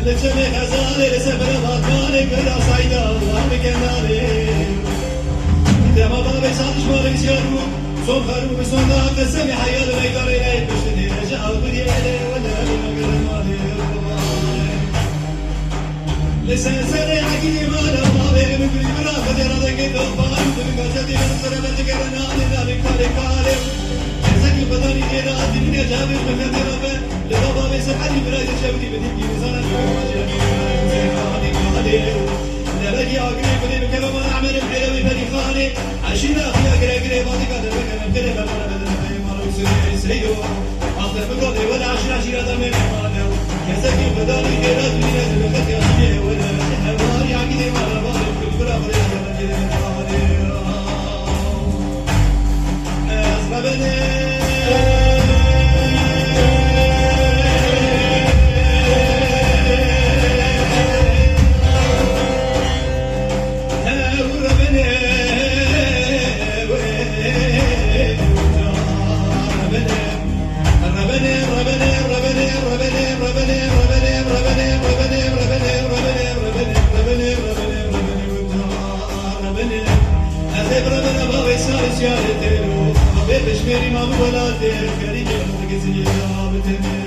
لجميع خزاني لسفر مكاني بلا صعيدة الله بكناني إذا ما بابي صادش مالك سيارو صون خروب صون داق السمي حيال ميدار إلي بشتني رجع بدي إلي ولا بمقر المالي لسان سري عقيدي مالا بابي مقري برا فدي رضا قيدو بارو تبقى جدي نصر بتقرنا لذلك كالي كالي زكي بداني إلى الدنيا جابر مكان ربه لبابا بيسحني برايد الجودي بديكي نزانا لبدي أقري بدي بكذا ما أعمل بحلوي بدي خاني عشينا في أقري باطي قادر بكنا بدي بكنا بدنا مالو سيو أصدر بقولي ولا عشيرة دمي مالو زكي بداني إلى الدنيا جابر يا سيدي ولا حواري عقيدي مالا بالي كل برا بدي بشميري ما بولاتي كريم يا مرقزي يا بتمي